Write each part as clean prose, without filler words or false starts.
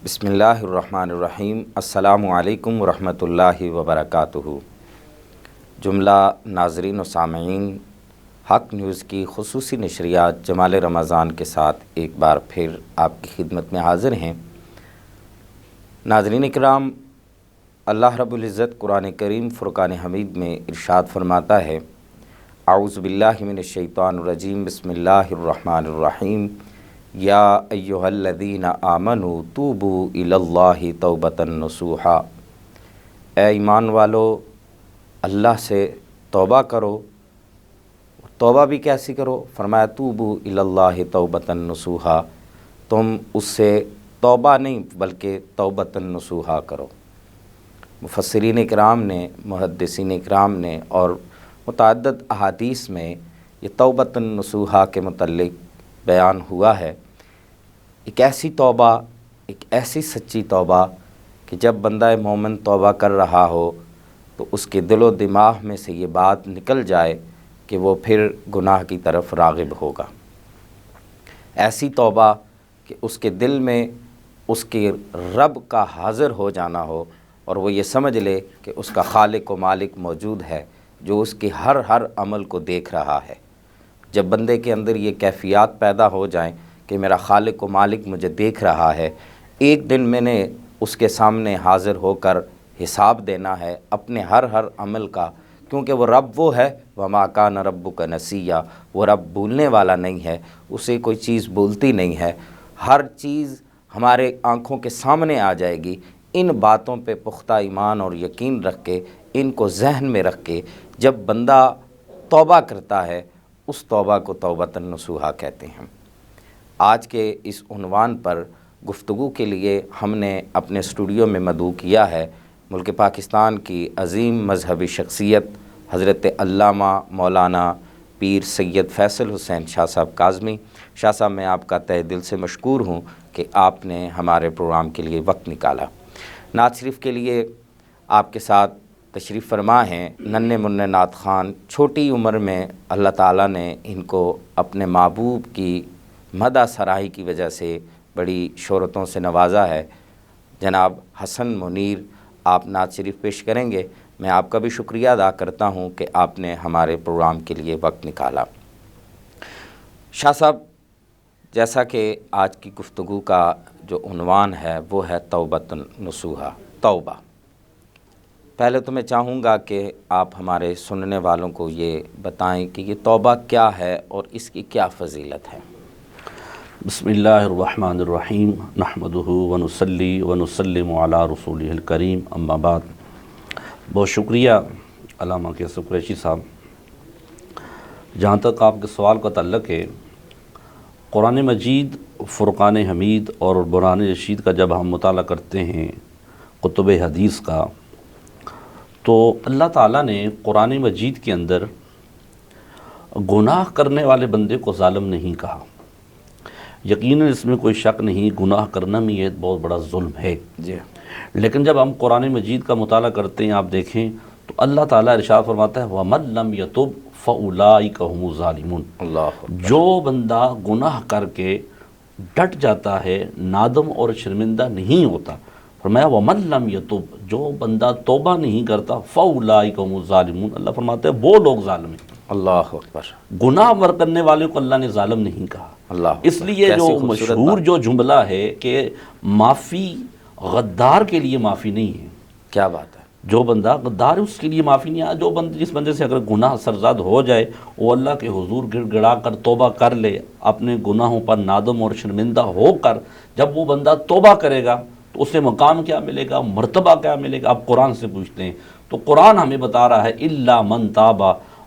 بسم اللہ الرحمن الرحیم۔ السلام علیکم ورحمۃ اللہ وبرکاتہ۔ جملہ ناظرین و سامعین، حق نیوز کی خصوصی نشریات جمال رمضان کے ساتھ ایک بار پھر آپ کی خدمت میں حاضر ہیں۔ ناظرین اکرام، اللہ رب العزت قرآن کریم فرقان حمید میں ارشاد فرماتا ہے، اعوذ باللہ من الشیطان الرجیم، بسم اللہ الرحمن الرحیم، یا ایہا الذین آمنوا توبوا الی اللہ توبۃ نصوحا۔ اے ایمان والو، اللہ سے توبہ کرو۔ توبہ بھی کیسی کرو؟ فرمایا توبوا الی اللہ توبۃ نصوحا، تم اس سے توبہ نہیں بلکہ توبۃ نصوحا کرو۔ مفسرین اکرام نے، محدثین اکرام نے اور متعدد احادیث میں یہ توبۃ نصوحا کے متعلق بیان ہوا ہے۔ ایک ایسی توبہ، ایک ایسی سچی توبہ کہ جب بندہ مومن توبہ کر رہا ہو تو اس کے دل و دماغ میں سے یہ بات نکل جائے کہ وہ پھر گناہ کی طرف راغب ہوگا۔ ایسی توبہ کہ اس کے دل میں اس کے رب کا حاضر ہو جانا ہو اور وہ یہ سمجھ لے کہ اس کا خالق و مالک موجود ہے جو اس کے ہر عمل کو دیکھ رہا ہے۔ جب بندے کے اندر یہ کیفیات پیدا ہو جائیں کہ میرا خالق و مالک مجھے دیکھ رہا ہے، ایک دن میں نے اس کے سامنے حاضر ہو کر حساب دینا ہے اپنے ہر عمل کا، کیونکہ وہ رب وہ ہے، وَمَا كَانَ رَبُّكَ نَسِيًّا، وہ رب بھولنے والا نہیں ہے، اسے کوئی چیز بھولتی نہیں ہے، ہر چیز ہمارے آنکھوں کے سامنے آ جائے گی۔ ان باتوں پہ پختہ ایمان اور یقین رکھ کے، ان کو ذہن میں رکھ کے جب بندہ توبہ کرتا ہے، اس توبہ کو توبۃ نصوحا کہتے ہیں۔ آج کے اس عنوان پر گفتگو کے لیے ہم نے اپنے اسٹوڈیو میں مدعو کیا ہے ملک پاکستان کی عظیم مذہبی شخصیت حضرت علامہ مولانا پیر سید فیصل حسین شاہ صاحب کاظمی۔ شاہ صاحب، میں آپ کا تہہ دل سے مشکور ہوں کہ آپ نے ہمارے پروگرام کے لیے وقت نکالا۔ نعت شریف کے لیے آپ کے ساتھ تشریف فرما ہیں ننھے منّے نعت خوان۔ چھوٹی عمر میں اللہ تعالیٰ نے ان کو اپنے محبوب کی مدح سراہی کی وجہ سے بڑی شہرتوں سے نوازا ہے۔ جناب حسن منیر، آپ نعت شریف پیش کریں گے۔ میں آپ کا بھی شکریہ ادا کرتا ہوں کہ آپ نے ہمارے پروگرام کے لیے وقت نکالا۔ شاہ صاحب، جیسا کہ آج کی گفتگو کا جو عنوان ہے وہ ہے توبۃ نصوحا، توبہ۔ پہلے تو میں چاہوں گا کہ آپ ہمارے سننے والوں کو یہ بتائیں کہ یہ توبہ کیا ہے اور اس کی کیا فضیلت ہے۔ بسم اللہ الرحمن الرحیم، نحمدہ ونصلی ونسلم علی رسولہ الکریم، اما بعد۔ بہت شکریہ علامہ کیسر قریشی صاحب۔ جہاں تک آپ کے سوال کا تعلق ہے، قرآن مجید، فرقان حمید اور برہان رشید کا جب ہم مطالعہ کرتے ہیں، کتب حدیث کا، تو اللہ تعالیٰ نے قرآن مجید کے اندر گناہ کرنے والے بندے کو ظالم نہیں کہا۔ یقیناً اس میں کوئی شک نہیں، گناہ کرنا بھی ایک بہت بڑا ظلم ہے۔ لیکن جب ہم قرآن مجید کا مطالعہ کرتے ہیں، آپ دیکھیں تو اللہ تعالیٰ ارشاد فرماتا ہے وَمَن لَّمْ يَتُبْ فَأُولَٰئِكَ هُمُ الظَّالِمُونَ۔ جو بندہ گناہ کر کے ڈٹ جاتا ہے، نادم اور شرمندہ نہیں ہوتا، فرمایا وَمَن لَّمْ يَتُبْ، جو بندہ توبہ نہیں کرتا، فَأُولَٰئِكَ هُمُ الظَّالِمُونَ، اللہ فرماتا ہے وہ لوگ ظالم ہیں۔ اللہ اکبر۔ گناہ کرنے والے کو اللہ نے ظالم نہیں کہا۔ اس لیے جو مشہور جو جملہ ہے کہ معافی غدار کے لیے معافی نہیں ہے۔ کیا بات ہے! جو بندہ غدار ہے اس کے لیے معافی نہیں ہے۔ جو جس بندے سے اگر گناہ سرزاد ہو جائے، وہ اللہ کے حضور گڑ گڑا کر توبہ کر لے، اپنے گناہوں پر نادم اور شرمندہ ہو کر جب وہ بندہ توبہ کرے گا تو اسے مقام کیا ملے گا، مرتبہ کیا ملے گا؟ آپ قرآن سے پوچھتے ہیں تو قرآن ہمیں بتا رہا ہے الا من تاب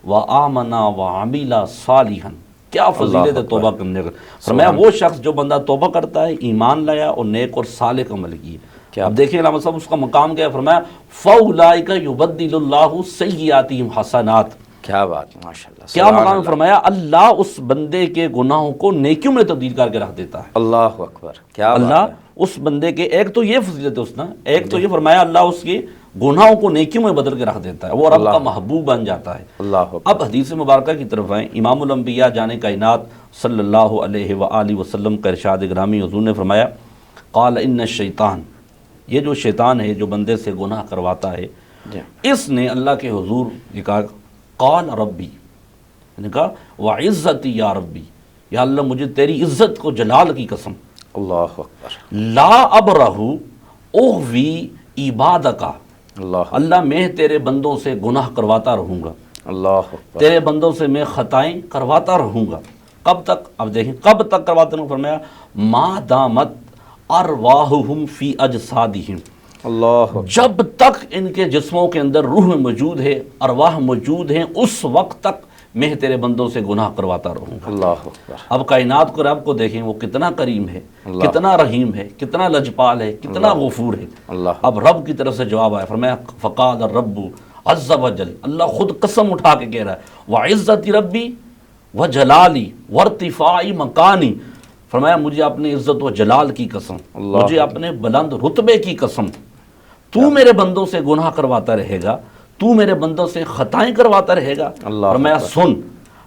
وآمن وعمل صالحا۔ کیا فضیلت ہے توبہ کرنے کا! فرمایا وہ شخص جو بندہ توبہ کرتا ہے، ایمان لایا اور نیک اور صالح عمل کی۔ اب دیکھیں علامہ صاحب، اس کا مقام کیا ہے؟ فرمایا فَأُولَٰئِكَ يُبَدِّلُ اللَّهُ سَيِّئَاتِهِمْ حَسَنَات۔ کیا بات! ماشاءاللہ، کیا مقام فرمایا؟ اللہ اس بندے کے گناہوں کو نیکیوں میں تبدیل کر کے رکھ دیتا ہے۔ اللہ اکبر! کیا اللہ اس بندے کے، ایک تو یہ فضیلت ہے اس نے، ایک تو یہ فرمایا اللہ اس کے گناہوں کو نیکیوں میں بدل کے رکھ دیتا ہے، وہ رب کا محبوب بن جاتا ہے۔ اللہ اب حدیث مبارکہ کی طرف آئیں۔ امام الانبیاء جان کائنات صلی اللہ علیہ وآلہ وسلم کا ارشاد گرامی، حضور نے فرمایا قال ان الشیطان، یہ جو شیطان ہے جو بندے سے گناہ کرواتا ہے، اس نے اللہ کے حضور یہ کہا قال ربی، نے کہا وعزتی یا ربی، یا اللہ مجھے تیری عزت کو جلال کی قسم، اللہ اکبر، لا ابرہ اغوی عبادک، اللہ میں تیرے بندوں سے گناہ کرواتا رہوں گا، اللہ اکبر، تیرے بندوں سے میں خطائیں کرواتا رہوں گا، کب تک؟ اب دیکھیں کب تک کرواتا رہوں، فرمایا ما دامت ارواحہم فی اجسادہم، اللہ اکبر، جب تک ان کے جسموں کے اندر روح موجود ہے، ارواح موجود ہیں، اس وقت تک میں تیرے بندوں سے گناہ کرواتا رہوں گا۔ اللہ اکبر، اب کائنات کو رب کو دیکھیں، وہ کتنا کریم ہے، کتنا رحیم ہے، کتنا لجپال ہے، کتنا غفور ہے۔ اللہ، اب رب کی طرف سے جواب آیا، فرمایا فقال الرب عز وجل، اللہ خود قسم اٹھا کے کہہ رہا ہے وعزت ربی وجلالی وارتفاع مکانی، فرمایا مجھے اپنی عزت و جلال کی قسم، مجھے اپنے بلند رتبے کی قسم، تو میرے بندوں سے گناہ کرواتا رہے گا، تو میرے بندوں سے خطائیں کرواتا رہے گا، فرمایا سن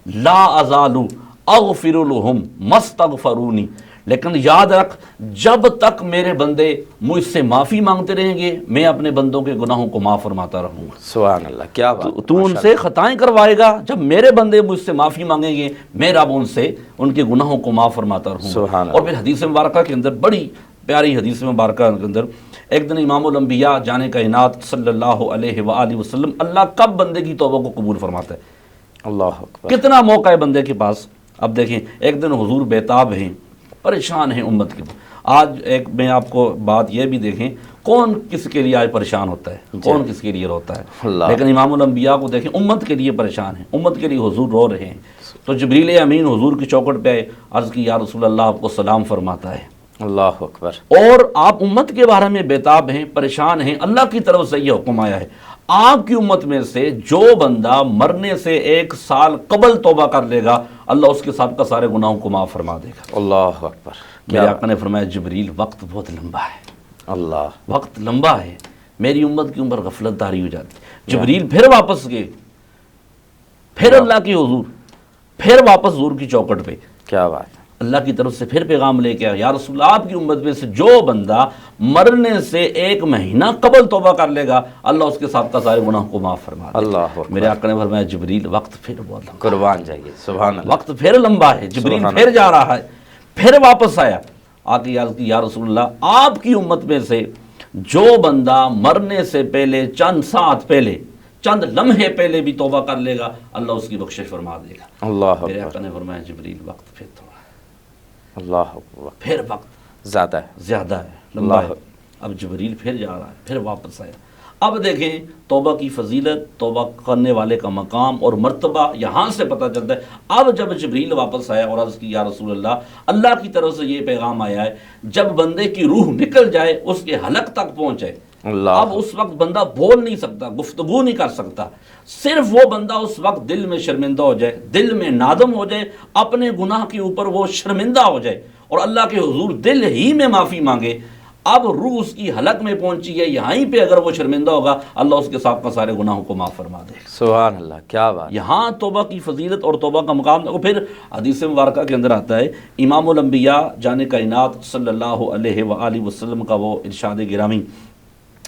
لا ازالو اغفر لہم مستغفرونی، لیکن یاد رکھ جب تک میرے بندے مجھ سے معافی مانگتے رہیں گے میں اپنے بندوں کے گناہوں کو معاف فرماتا رہوں گا۔ سبحان اللہ، کیا بات، تو ان سے خطائیں کروائے گا، جب میرے بندے مجھ سے معافی مانگیں گے میں رب ان سے ان کے گناہوں کو معاف فرماتا رہوں گا۔ اور پھر حدیث مبارکہ کے اندر، بڑی پیاری حدیث مبارکہ کے اندر، ایک دن امام الانبیاء جان کائنات صلی اللہ علیہ وآلہ وسلم، اللہ کب بندے کی توبہ کو قبول فرماتا ہے؟ اللہ اکبر، کتنا موقع ہے بندے کے پاس۔ اب دیکھیں ایک دن حضور بیتاب ہیں، پریشان ہیں امت کے پاس۔ آج ایک میں آپ کو بات یہ بھی دیکھیں، کون کس کے لیے آج پریشان ہوتا ہے، کون کس کے لیے روتا ہے، لیکن امام الانبیاء کو دیکھیں امت کے لیے پریشان ہیں، امت کے لیے حضور رو رہے ہیں۔ تو جبریل امین حضور کی چوکھٹ پہ آئے، عرض کی یا رسول اللہ آپ کو سلام فرماتا ہے، اللہ اکبر، اور آپ امت کے بارے میں بیتاب ہیں، پریشان ہیں، اللہ کی طرف سے یہ حکم آیا ہے آپ کی امت میں سے جو بندہ مرنے سے 1 سال قبل توبہ کر لے گا اللہ اس کے ساتھ کا سارے گناہوں کو معاف فرما دے گا۔ اللہ اکبر، میرے آقا نے فرمایا جبریل وقت بہت لمبا ہے، اللہ، وقت لمبا ہے، میری امت کی عمر غفلت داری ہو جاتی۔ جبریل پھر واپس گئے، پھر اللہ کی حضور، پھر واپس حضور کی چوکھٹ پہ، کیا بات، اللہ کی طرف سے پھر پیغام لے کے آیا یا رسول اللہ آپ کی امت میں سے جو بندہ مرنے سے 1 مہینہ قبل توبہ کر لے گا اللہ اس کے ساتھ کا سارے گناہ کو معاف فرما دے گا۔ اللہ اکبر، میرے آقا نے فرمایا جبریل وقت پھر بہت لمبا، قربان جائیے، سبحان اللہ، وقت پھر لمبا ہے، جبریل پھر جا رہا ہے، پھر واپس آیا، آگے عرض کی یا رسول اللہ آپ کی امت میں سے جو بندہ مرنے سے پہلے چند ساعت پہلے، چند لمحے پہلے بھی توبہ کر لے گا اللہ اس کی بخشش فرما دے گا۔ اللہ میرے اکبر، آقا نے فرمایا جبریل وقت پھر تھوڑا ہے، اللہ اکبر، پھر وقت زیادہ ہے، زیادہ ہے، لمبا ہے۔ اب جبریل پھر جا رہا ہے، پھر واپس آیا۔ اب دیکھیں توبہ کی فضیلت، توبہ کرنے والے کا مقام اور مرتبہ یہاں سے پتہ چلتا ہے۔ اب جب جبریل واپس آیا اور عرض کی یا رسول اللہ اللہ کی طرف سے یہ پیغام آیا ہے جب بندے کی روح نکل جائے اس کے حلق تک پہنچے، اللہ، اب اس وقت بندہ بول نہیں سکتا، گفتگو نہیں کر سکتا، صرف وہ بندہ اس وقت دل میں شرمندہ ہو جائے، دل میں نادم ہو جائے، اپنے گناہ کے اوپر وہ شرمندہ ہو جائے اور اللہ کے حضور دل ہی میں معافی مانگے۔ اب روح اس کی حلق میں پہنچی ہے، یہاں ہی پہ اگر وہ شرمندہ ہوگا اللہ اس کے ساتھ کا سارے گناہوں کو معاف فرما دے گا۔ سبحان اللہ، کیا بات، یہاں توبہ کی فضیلت اور توبہ کا مقام دیکھو۔ پھر حدیث مبارکہ کے اندر آتا ہے امام الانبیاء جان کائنات صلی اللہ علیہ وآلہ وسلم کا وہ ارشاد گرامی،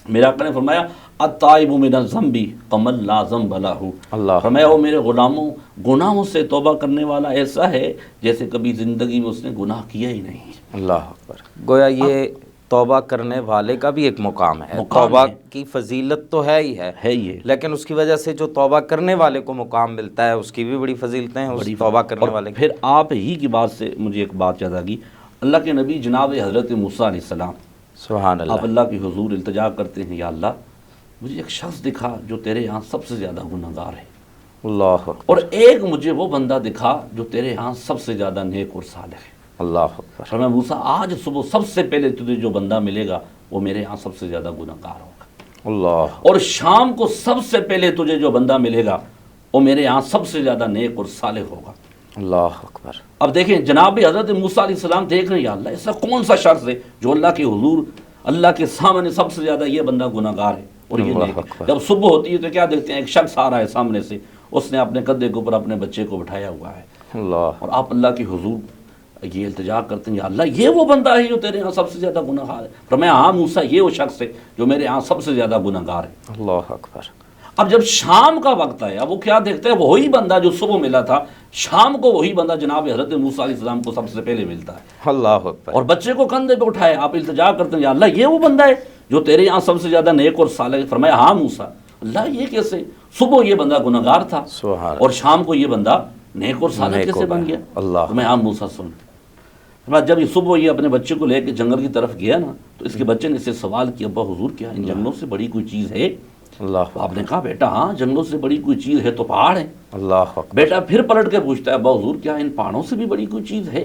میرے آقا نے فرمایا التائب من الذنب کمن لا ذنب لہ، اللہ، فرمایا وہ میرے غلاموں گناہوں سے توبہ کرنے والا ایسا ہے جیسے کبھی زندگی میں اس نے گناہ کیا ہی نہیں۔ اللہ اکبر، گویا یہ توبہ کرنے والے کا بھی ایک مقام ہے، مقام توبہ ہے، کی فضیلت تو ہے ہی ہے یہ لیکن اس کی وجہ سے جو توبہ کرنے والے کو مقام ملتا ہے اس کی بھی بڑی فضیلتیں ہیں، اس توبہ کرنے والے کی۔ پھر آپ ہی کی بات سے مجھے ایک بات یاد آ گئی، اللہ کے نبی جناب حضرت موسیٰ علیہ السلام سبحان آپ اللہ، اللہ کی حضور التجا کرتے ہیں یا اللہ مجھے ایک شخص دکھا جو تیرے یہاں سب سے زیادہ گناہ گار ہے، اللہ اکبر، اور ایک مجھے وہ بندہ دکھا جو تیرے ہاں سب سے زیادہ نیک اور صالح ہے۔ اللہ اکبر، فرمایا موسیٰ آج صبح سب سے پہلے تجھے جو بندہ ملے گا وہ میرے ہاں سب سے زیادہ گناہ گار ہوگا، اللہ، اور شام کو سب سے پہلے تجھے جو بندہ ملے گا وہ میرے ہاں سب سے زیادہ نیک اور صالح ہوگا۔ اللہ اکبر، اب دیکھیں جناب حضرت موسیٰ علیہ السلام دیکھ رہے ہیں یا اللہ ایسا کون سا شخص ہے جو اللہ کے حضور اللہ کے سامنے سب سے زیادہ یہ بندہ گناہ گار ہے اور یہ نیک ہے۔ جب صبح ہوتی ہے تو کیا دیکھتے ہیں ایک شخص آ رہا ہے سامنے سے، اس نے اپنے کندھے کے اوپر اپنے بچے کو بٹھایا ہوا ہے، اللہ، اور آپ اللہ کے حضور یہ التجا کرتے ہیں یا اللہ یہ وہ بندہ ہے جو تیرے ہاں سب سے زیادہ گناہ گار ہے. فرمایا ہاں موسیٰ یہ وہ شخص ہے جو میرے ہاں سب سے زیادہ گناہ گار ہے. اللہ اکبر. اب جب شام کا وقت آیا وہ کیا دیکھتے ہیں, وہی بندہ جو صبح ملا تھا شام کو وہی بندہ جناب حضرت موسیٰ علیہ السلام کو سب سے پہلے ملتا ہے. اللہ اکبر. اور بچے کو کندھے پہ اٹھائے, آپ التجا کرتے ہیں یا اللہ یہ وہ بندہ ہے جو تیرے یہاں سب سے زیادہ نیک اور صالح ہے. فرمایا ہاں موسیٰ, اللہ یہ کیسے, صبح یہ بندہ گناہ گار تھا سبحان اور شام کو یہ بندہ نیک اور صالح نیک کیسے ہو بن گیا. گیا. اللہ. میں ہاں موسیٰ سن. جب یہ صبح یہ اپنے بچے کو لے کے جنگل کی طرف گیا نا تو اس کے بچے نے اس سے سوال کیا, ابا حضور کیا ان جنگلوں سے بڑی کوئی چیز ہے؟ اللہ آپ نے کہا بیٹا ہاں جنگلوں سے بڑی کوئی چیز ہے تو پہاڑ ہے. اللہ اکبر. بیٹا پھر پلٹ کے پوچھتا ہے, ابا حضور کیا ان پہاڑوں سے بھی بڑی کوئی چیز ہے؟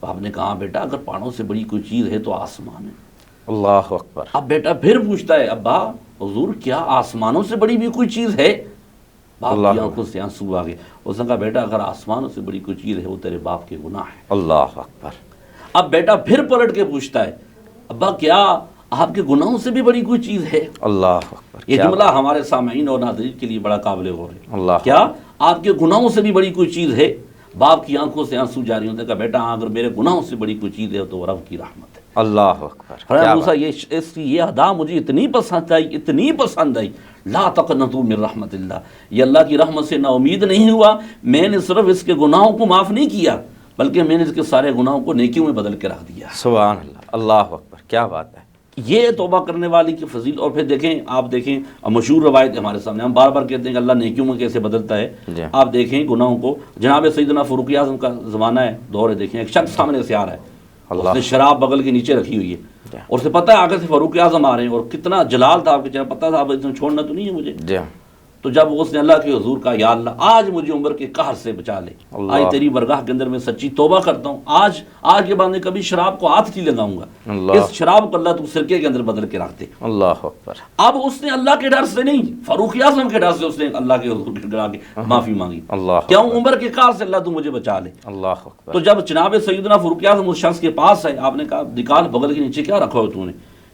آپ نے کہا بیٹا اگر پہاڑوں سے بڑی کوئی چیز ہے تو آسمان ہے. اللہ اکبر. اب بیٹا پھر پوچھتا ہے, ابا حضور کیا آسمانوں سے بڑی بھی کوئی چیز ہے؟ باپ کی آنکھوں سے آنسو آ گئے. اس نے کہا بیٹا اگر آسمانوں سے بڑی کوئی چیز ہے وہ تیرے باپ کے گناہ ہے. اللہ اکبر. اب بیٹا پھر پلٹ کے پوچھتا ہے, ابا کیا آپ کے گناہوں سے بھی بڑی کوئی چیز ہے؟ اللہ اکبر. یہ جملہ ہمارے سامعین اور ناظرین کے لیے بڑا قابل غور ہے. اللہ. کیا آپ کے گناہوں سے بھی بڑی کوئی چیز ہے؟ باپ کی آنکھوں سے آنسو جاری ہوتے. کہا بیٹا اگر میرے گناہوں سے بڑی کوئی چیز ہے تو وہ رب کی رحمت ہے. اللہ اکبر. فرمایا موسیٰ اس کی یہ ادا مجھے اتنی پسند آئی, اتنی پسند آئی, لا تقنطوا من رحمت اللہ, یہ اللہ کی رحمت سے نا امید نہیں ہوا. میں نے صرف اس کے گناہوں کو معاف نہیں کیا بلکہ میں نے اس کے سارے گناہوں کو نیکیوں میں بدل کے رکھ دیا. سبحان اللہ. اللہ اکبر. کیا بات ہے. یہ توبہ کرنے والی کی فضیلت. اور پھر دیکھیں, آپ دیکھیں مشہور روایت ہمارے سامنے, ہم بار بار کہتے ہیں کہ اللہ نیکیوں میں کیسے بدلتا ہے. آپ دیکھیں گناہوں کو, جناب سیدنا فاروق اعظم کا زمانہ ہے, دور ہے, دیکھیں ایک شخص سامنے سے آ رہا ہے, اس نے شراب بغل کے نیچے رکھی ہوئی ہے اور اسے پتہ ہے آگے سے فاروق اعظم آ رہے ہیں اور کتنا جلال تھا آپ کے چہرے, پتہ تھا آپ اتنا چھوڑنا تو نہیں ہے مجھے. تو جب اس نے اللہ کے حضور کہا یا اللہ آج مجھے عمر کے قہر سے بچا لے, آج تیری برگاہ کے اندر میں سچی توبہ کرتا ہوں, آج کے بعد میں کبھی شراب کو ہاتھ نہیں لگاؤں گا, اس شراب کو اللہ تو سرکے کے اندر بدل کے رکھ دے. اللہ اکبر. اب اس نے اللہ کے ڈر سے نہیں, فاروق اعظم کے ڈر سے اس نے اللہ کے حضور کے ڈرا کے معافی مانگی. اللہ. کیوں؟ عمر کے قہر سے اللہ تو مجھے بچا لے. اللہ اکبر. تو جب جناب سیدنا فاروق اعظم اس شخص کے پاس ہے, آپ نے کہا نکال بغل کے نیچے کیا رکھا ہو تو نے.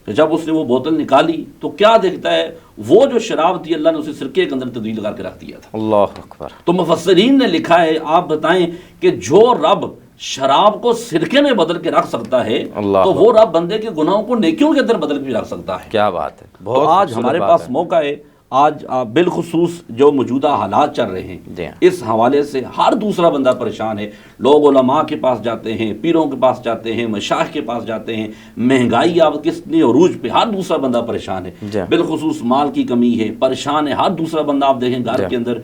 کہ جب اس نے وہ بوتل نکالی تو کیا دیکھتا ہے, وہ جو شراب تھی اللہ نے اسے سرکے کے اندر تبدیل کر کے رکھ دیا تھا. اللہ اکبر. تو مفسرین نے لکھا ہے, آپ بتائیں کہ جو رب شراب کو سرکے میں بدل کے رکھ سکتا ہے تو وہ رب بندے کے گناہوں کو نیکیوں کے اندر بدل کے بھی رکھ سکتا ہے. کیا بات ہے. تو آج ہمارے پاس موقع ہے, آج بالخصوص جو موجودہ حالات چل رہے ہیں اس حوالے سے ہر دوسرا بندہ پریشان ہے. لوگ علماء کے پاس جاتے ہیں, پیروں کے پاس جاتے ہیں, مشائخ کے پاس جاتے ہیں, مہنگائی اب کتنی عروج پہ, ہر دوسرا بندہ پریشان ہے. بالخصوص مال کی کمی ہے, پریشان ہے ہر دوسرا بندہ. آپ دیکھیں گھر کے اندر.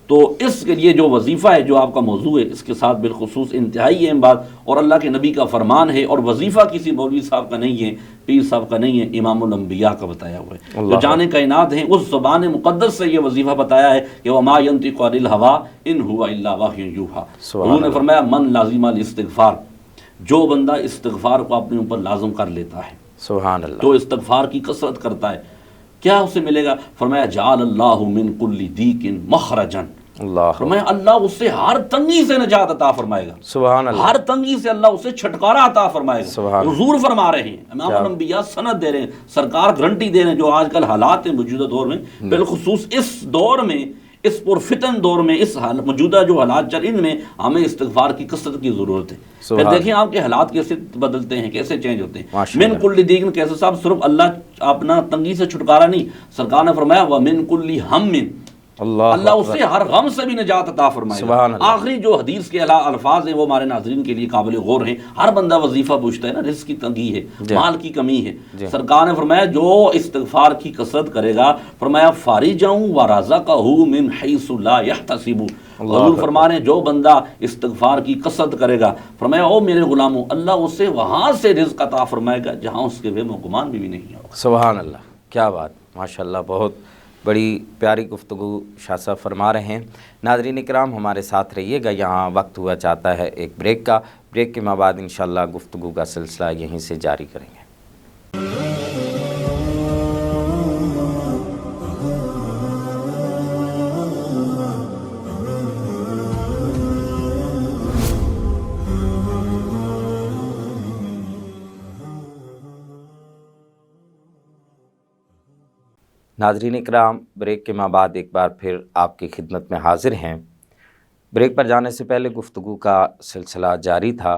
تو اس کے لیے جو وظیفہ ہے جو آپ کا موضوع ہے اس کے ساتھ بالخصوص انتہائی اہم بات, اور اللہ کے نبی کا فرمان ہے, اور وظیفہ کسی مولوی صاحب کا نہیں ہے, پیر صاحب کا نہیں ہے, امام الانبیاء کا بتایا ہوا ہے. جو جان کائنات ہیں اس زبان مقدس سے یہ وظیفہ بتایا ہے کہ وما ينطق عن الهوى ان هو الا وحی یوحى. انہوں نے فرمایا من لازم الاستغفار, جو بندہ استغفار کو اپنے اوپر لازم کر لیتا ہے, سبحان اللہ, جو استغفار کی کثرت کرتا ہے, کیا اسے ملے گا؟ فرمایا جعل اللہ من کل ضیق مخرجا. اللہ. فرمایا اللہ اس سے ہر تنگی سے نجات عطا فرمائے گا. سبحان اللہ. ہر تنگی سے اللہ اسے چھٹکارا عطا فرمائے گا. سبحان. حضور فرما رہے ہیں, امام الانبیاء سند دے رہے ہیں, سرکار گارنٹی دے رہے ہیں. جو آج کل حالات ہیں موجودہ دور میں, بالخصوص اس دور میں, اس پرفتن دور میں, اس موجودہ جو حالات چل ان میں ہمیں استغفار کی کثرت کی ضرورت ہے. پھر دیکھیں آپ کے حالات کیسے بدلتے ہیں, کیسے چینج ہوتے ہیں. من کل ضیق کیسے صاحب, صرف اللہ اپنا تنگی سے چھٹکارا نہیں, سرکار نے فرمایا ومن کل ہم, اللہ اس سے ہر غم سے بھی نجات عطا فرمائے گا. آخری جو حدیث کے الفاظ ہیں وہ ہمارے ناظرین کے لیے قابل غور ہیں. ہر بندہ وظیفہ پوچھتا ہے نا, رزق کی تنگی ہے, مال کی کمی ہے. سرکار نے فرمایا جو استغفار کی کثرت کرے گا, فرمایا فارجا ورزقہ من حیث لا یحتسب. حضور فرما رہے ہیں جو بندہ استغفار کی کثرت کرے گا, فرمایا او میرے غلاموں, اللہ اسے وہاں سے رزق عطا فرمائے گا جہاں اس کے وہم و گمان بھی نہیں ہوگا. سبحان اللہ. کیا بات, ماشاءاللہ, بہت بڑی پیاری گفتگو شاہ صاحب فرما رہے ہیں. ناظرین اکرام ہمارے ساتھ رہیے گا, یہاں وقت ہوا چاہتا ہے ایک بریک کا. بریک کے بعد انشاءاللہ گفتگو کا سلسلہ یہیں سے جاری کریں گے. ناظرین اکرام بریک کے بعد ایک بار پھر آپ کی خدمت میں حاضر ہیں. بریک پر جانے سے پہلے گفتگو کا سلسلہ جاری تھا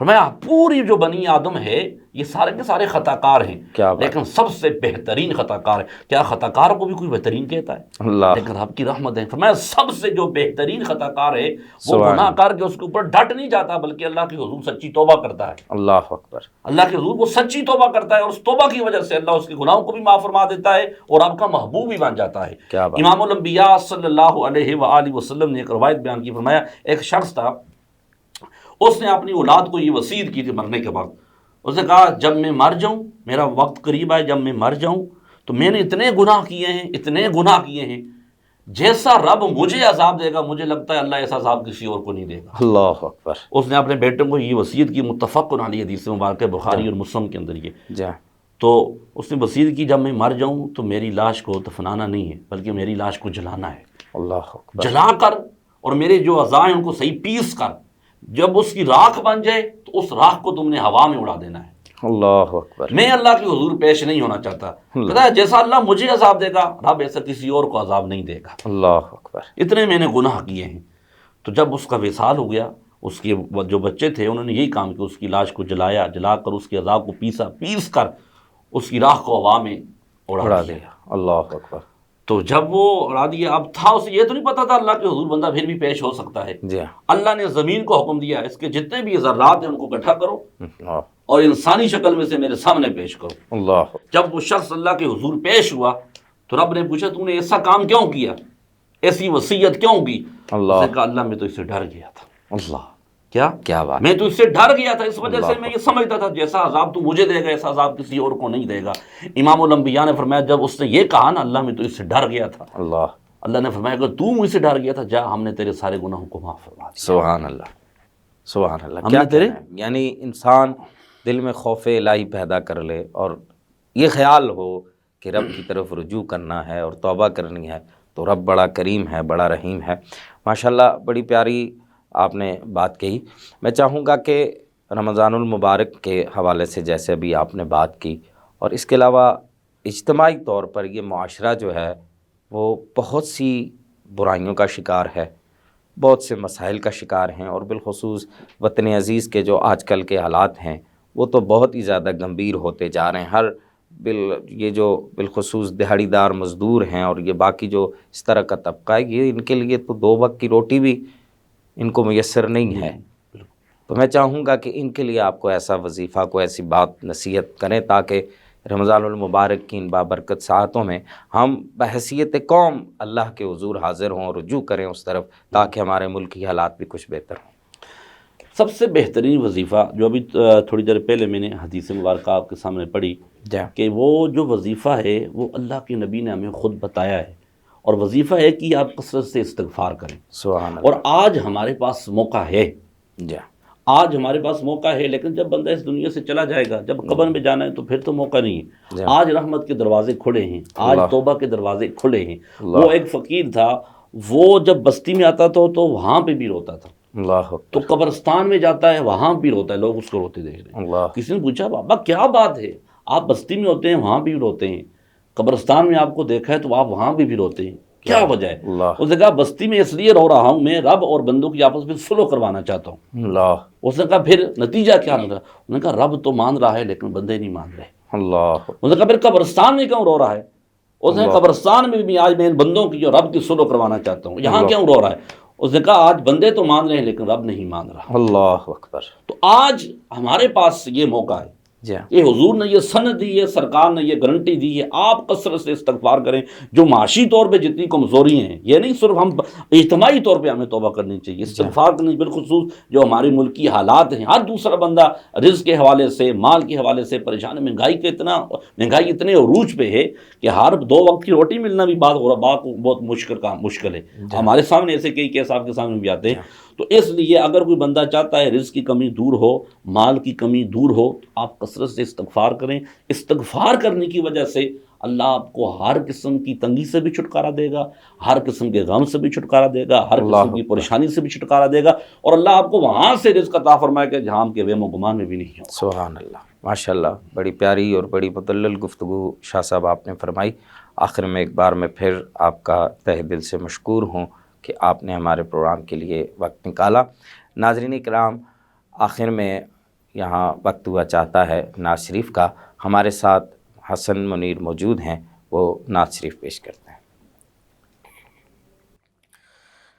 فرمایا پوری جو بنی آدم ہے یہ سارے کے سارے خطا کار ہیں، کیا بات، لیکن سب سے بہترین خطا کار ہے۔ کیا خطا کار کو بھی کوئی بہترین کہتا ہے؟ اللہ، لیکن رب کی رحمت ہے، فرمایا سب سے جو بہترین خطا کار ہے وہ سبحان گناہ کار کے اس کے اوپر ڈٹ نہیں جاتا، بلکہ اللہ کے حضور سچی توبہ کرتا ہے۔ اللہ اکبر، اللہ کے حضور وہ سچی توبہ کرتا ہے، اور اس توبہ کی وجہ سے اللہ اس کے گناہوں کو بھی معاف فرما دیتا ہے اور آپ کا محبوب بھی بن جاتا ہے۔ کیا بات، امام الانبیاء صلی اللہ علیہ وآلہ وسلم نے ایک روایت بیان کی، فرمایا ایک شخص تھا، اس نے اپنی اولاد کو یہ وصیت کی تھی مرنے کے بعد، اس نے کہا جب میں مر جاؤں، میرا وقت قریب ہے، جب میں مر جاؤں تو میں نے اتنے گناہ کیے ہیں، اتنے گناہ کیے ہیں، جیسا رب مجھے عذاب دے گا مجھے لگتا ہے اللہ ایسا عذاب کسی اور کو نہیں دے گا۔ اللہ اکبر، اس نے اپنے بیٹے کو یہ وصیت کی، متفق علیہ حدیث مبارک ہے بخاری اور مسلم کے اندر یہ۔ جی، تو اس نے وصیت کی جب میں مر جاؤں تو میری لاش کو دفنانا نہیں ہے بلکہ میری لاش کو جلانا ہے، اللہ اکبر، جلا کر اور میرے جو اعضاء ہیں ان کو صحیح پیس کر جب اس کی راکھ بن جائے تو اس راکھ کو تم نے ہوا میں اڑا دینا ہے۔ اللہ اکبر، میں اللہ کے حضور پیش نہیں ہونا چاہتا، کہتا ہے جیسا اللہ مجھے عذاب دے گا رب ایسا کسی اور کو عذاب نہیں دے گا، اللہ اکبر، اتنے میں نے گناہ کیے ہیں۔ تو جب اس کا وصال ہو گیا، اس کے جو بچے تھے انہوں نے یہی کام کیا، اس کی لاش کو جلایا، جلا کر اس کے اعضاء کو پیس کر اس کی راکھ کو ہوا میں اڑا دیا۔ اللہ اکبر، تو جب وہ اڑا دیا، اب تھا اسے یہ تو نہیں پتا تھا اللہ کے حضور بندہ پھر بھی پیش ہو سکتا ہے۔ جی، اللہ نے زمین کو حکم دیا اس کے جتنے بھی ذرات ہیں ان کو اکٹھا کرو اللہ، اور انسانی شکل میں سے میرے سامنے پیش کرو۔ اللہ، جب وہ شخص اللہ کے حضور پیش ہوا تو رب نے پوچھا تو نے ایسا کام کیوں کیا، ایسی وصیت کیوں کی؟ اللہ، اس نے کہا اللہ میں تو اس سے ڈر گیا تھا۔ اللہ، کیا بات، میں تو اس سے ڈر گیا تھا، اس وجہ سے اللہ، میں یہ سمجھتا تھا جیسا عذاب تو مجھے دے گا ایسا عذاب کسی اور کو نہیں دے گا۔ امام الانبیاء نے فرمایا جب اس نے یہ کہا نا اللہ میں تو اس سے ڈر گیا تھا، اللہ، اللہ نے فرمایا اگر تو مجھ سے ڈر گیا تھا جا ہم نے تیرے سارے گناہوں کو معاف فرما دیا۔ سبحان اللہ، سبحان اللہ، ہم کیا نے تیرے کہنا ہے؟ یعنی انسان دل میں خوف الہی پیدا کر لے اور یہ خیال ہو کہ رب کی طرف رجوع کرنا ہے اور توبہ کرنی ہے تو رب بڑا کریم ہے، بڑا رحیم ہے۔ ماشاءاللہ بڑی پیاری آپ نے بات کہی۔ میں چاہوں گا کہ رمضان المبارک کے حوالے سے جیسے ابھی آپ نے بات کی، اور اس کے علاوہ اجتماعی طور پر یہ معاشرہ جو ہے وہ بہت سی برائیوں کا شکار ہے، بہت سے مسائل کا شکار ہیں، اور بالخصوص وطن عزیز کے جو آج کل کے حالات ہیں وہ تو بہت ہی زیادہ گمبھیر ہوتے جا رہے ہیں۔ یہ جو بالخصوص دہاڑی دار مزدور ہیں اور یہ باقی جو اس طرح کا طبقہ ہے، یہ ان کے لیے تو 2 وقت کی روٹی بھی ان کو میسر نہیں ہے۔ تو میں چاہوں گا کہ ان کے لیے آپ کو ایسا وظیفہ، کو ایسی بات نصیحت کریں تاکہ رمضان المبارک کی ان بابرکت ساعتوں میں ہم بحیثیت قوم اللہ کے حضور حاضر ہوں اور رجوع کریں اس طرف، تاکہ ہمارے ملک کی حالات بھی کچھ بہتر ہوں۔ سب سے بہترین وظیفہ جو ابھی تھوڑی دیر پہلے میں نے حدیث مبارکہ آپ کے سامنے پڑھی کہ وہ جو وظیفہ ہے وہ اللہ کے نبی نے ہمیں خود بتایا ہے، اور وظیفہ ہے کہ آپ کثرت سے استغفار کریں۔ سبحان اور اللہ، آج ہمارے پاس موقع ہے، جی، آج ہمارے پاس موقع ہے، لیکن جب بندہ اس دنیا سے چلا جائے گا، جب قبر میں جانا ہے تو پھر تو موقع نہیں ہے۔ جی، آج رحمت کے دروازے کھلے ہیں، آج اللہ، توبہ کے دروازے کھلے ہیں۔ اللہ، وہ ایک فقیر تھا، وہ جب بستی میں آتا تھا تو وہاں پہ بھی روتا تھا، اللہ تو اکبر، قبرستان میں جاتا ہے وہاں بھی روتا ہے، لوگ اس کو روتے دیکھ رہے ہیں۔ اللہ، کسی نے پوچھا بابا کیا بات ہے، آپ بستی میں ہوتے ہیں وہاں بھی روتے ہیں، قبرستان میں آپ کو دیکھا ہے تو آپ وہاں بھی روتے ہیں، کیا وجہ ہے؟ اللہ، اس نے کہا بستی میں اس لیے رو رہا ہوں، میں رب اور بندوں کی آپس میں صلح کروانا چاہتا ہوں۔ اللہ، اس نے کہا پھر نتیجہ کیا نکلا؟ انہوں نے کہا رب تو مان رہا ہے لیکن بندے نہیں مان رہے۔ اللہ، اس نے کہا پھر قبرستان میں کیوں رو رہا ہے؟ اس نے اللہ، قبرستان میں بھی آج میں ان بندوں کی جو رب کی صلح کروانا چاہتا ہوں، یہاں اللہ، کیوں رو رہا ہے؟ اس نے کہا آج بندے تو مان رہے ہیں لیکن رب نہیں مان رہا۔ اللہ اکبر، تو آج ہمارے پاس یہ موقع ہے، جی، یہ حضور نے یہ سند دی ہے، سرکار نے یہ گارنٹی دی ہے، آپ کثرت سے استغفار کریں۔ جو معاشی طور پہ جتنی کمزوری ہیں، یہ نہیں صرف ہم اجتماعی طور پہ ہمیں توبہ کرنی چاہیے، استغفار کرنی، بالخصوص جو ہماری ملکی حالات ہیں، ہر دوسرا بندہ رزق کے حوالے سے، مال کے حوالے سے پریشان ہے، مہنگائی اتنے عروج پہ ہے کہ ہر 2 وقت کی روٹی ملنا بھی بہت مشکل ہے۔ ہمارے سامنے ایسے کئی کیس آپ کے سامنے بھی آتے ہیں۔ تو اس لیے اگر کوئی بندہ چاہتا ہے رزق کی کمی دور ہو، مال کی کمی دور ہو، تو آپ کثرت سے استغفار کریں۔ استغفار کرنے کی وجہ سے اللہ آپ کو ہر قسم کی تنگی سے بھی چھٹکارا دے گا، ہر قسم کے غم سے بھی چھٹکارا دے گا، ہر قسم کی پریشانی سے بھی چھٹکارا دے گا، اور اللہ آپ کو وہاں سے رزق عطا فرمائے گا جہاں کے وہم و گمان میں بھی نہیں ہو۔ سبحان اللہ، ماشاءاللہ، بڑی پیاری اور بڑی مدلل گفتگو شاہ صاحب آپ نے فرمائی۔ آخر میں ایک بار میں پھر آپ کا تہ دل سے مشکور ہوں کہ آپ نے ہمارے پروگرام کے لیے وقت نکالا۔ ناظرین کرام، آخر میں یہاں وقت ہوا چاہتا ہے نعت شریف کا، ہمارے ساتھ حسن منیر موجود ہیں، وہ نعت شریف پیش کرتے ہیں۔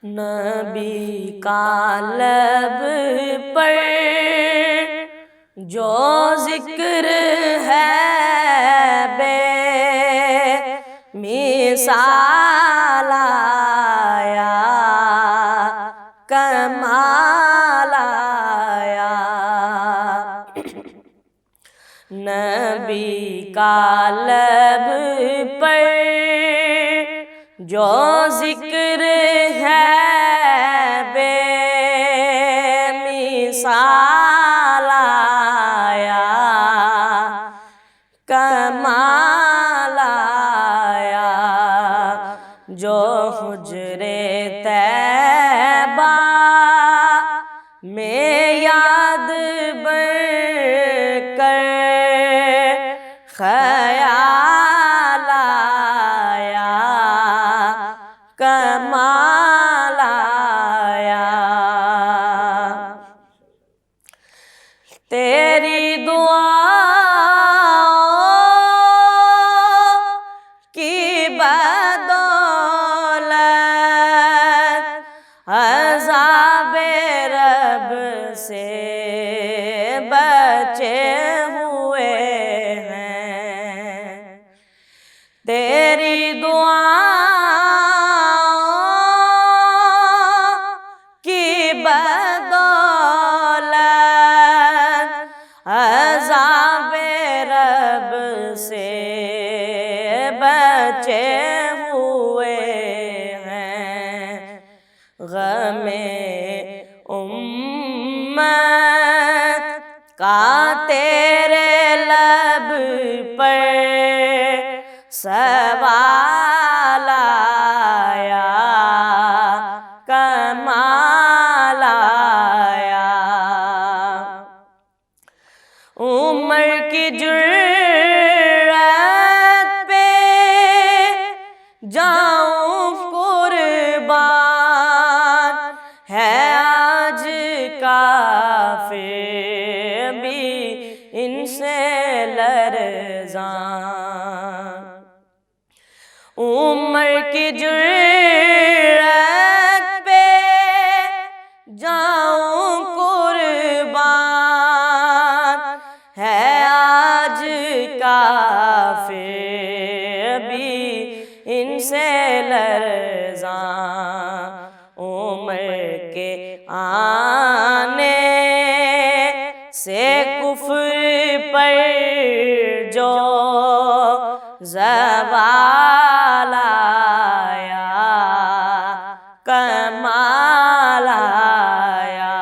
نبی کا لب پر جو ذکر ہے بے مثال آیا، کمال آیا۔ نبی کا لب پر جو ذکر ہے بے مثال آیا، کمال آیا۔ جو حجرے طیبہ میں یاد بر کر خیال آیا، کمال آیا۔ تیری دعا کی بدولت عذاب رب سے بچے ہوئے ہیں۔ تیری دعا کی بدولت عذاب رب سے بچے ہوئے ہیں۔ غم امت کا تیرے لب پر سوال آیا، کمال آیا۔ عمر کی جرأت پہ جاؤں قربان، ہے آج کافر بھی ان سے لرزاں۔ عمر کی جرأت پہ جاؤں قربان، ہے آج کافر بھی ان سے لرزاں۔ عمر کے آنے سے کفر پر جو زوال آیا، کمال آیا۔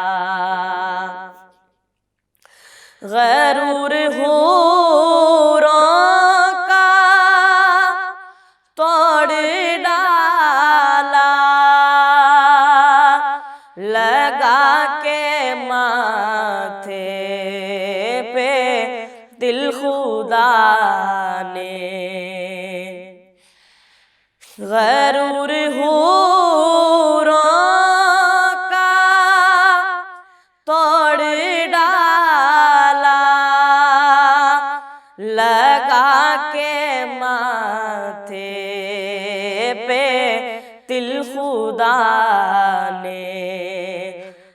غرور حوروں کا توڑ ڈالا، لگا کے ماتھے پہ دل خدا نے۔ غرور حوروں کا توڑ ڈالا، لگا کے ماتھے پہ دل خدا نے۔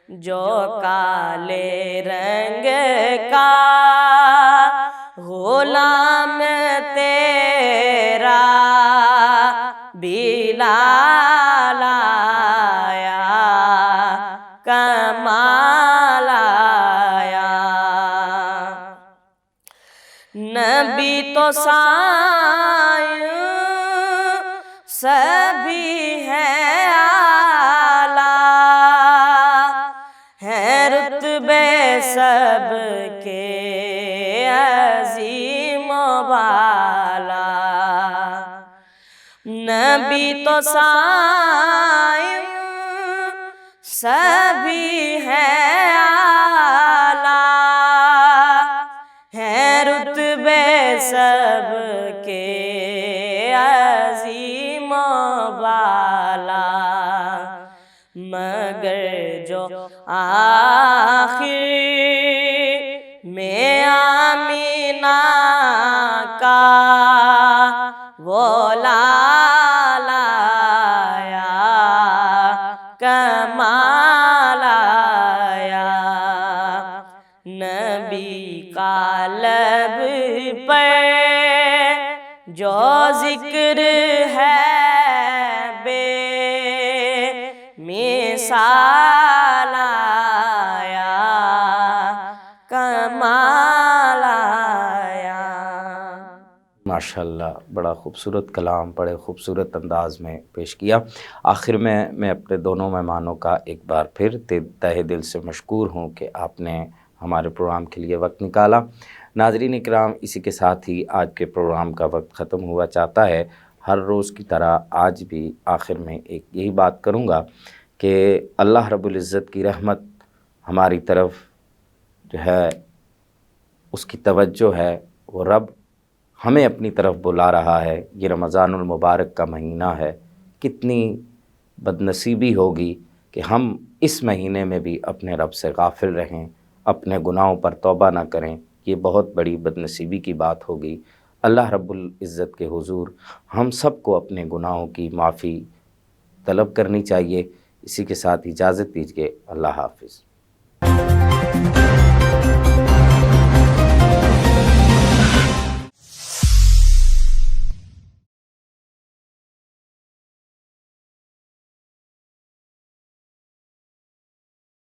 جو کالے رنگ کا غلام تیرا بلال آیا، کمال آیا۔ نبی تو سائیں سبھی ہیں اعلیٰ، ہیں رتبے سب کے عظیم و بالا۔ نبی تو سائیں سبھی ہیں اعلیٰ، ہیں رتبے سب کے عظیم و بالا۔ مگر جو آخر میں آمینہ کا وہ لال آیا، کمال آیا، نبی کا لب پر جو ذکر ہے بے مثال آیا، کمال آیا۔ ماشاءاللہ، بڑا خوبصورت کلام بڑے خوبصورت انداز میں پیش کیا۔ آخر میں اپنے دونوں مہمانوں کا ایک بار پھر تہہ دل سے مشکور ہوں کہ آپ نے ہمارے پروگرام کے لیے وقت نکالا۔ ناظرین اکرام، اسی کے ساتھ ہی آج کے پروگرام کا وقت ختم ہوا چاہتا ہے۔ ہر روز کی طرح آج بھی آخر میں ایک یہی بات کروں گا کہ اللہ رب العزت کی رحمت ہماری طرف جو ہے اس کی توجہ ہے، وہ رب ہمیں اپنی طرف بلا رہا ہے۔ یہ رمضان المبارک کا مہینہ ہے، کتنی بدنصیبی ہوگی کہ ہم اس مہینے میں بھی اپنے رب سے غافل رہیں، اپنے گناہوں پر توبہ نہ کریں، یہ بہت بڑی بدنصیبی کی بات ہوگی۔ اللہ رب العزت کے حضور ہم سب کو اپنے گناہوں کی معافی طلب کرنی چاہیے۔ اسی کے ساتھ اجازت دیجیے، اللہ حافظ۔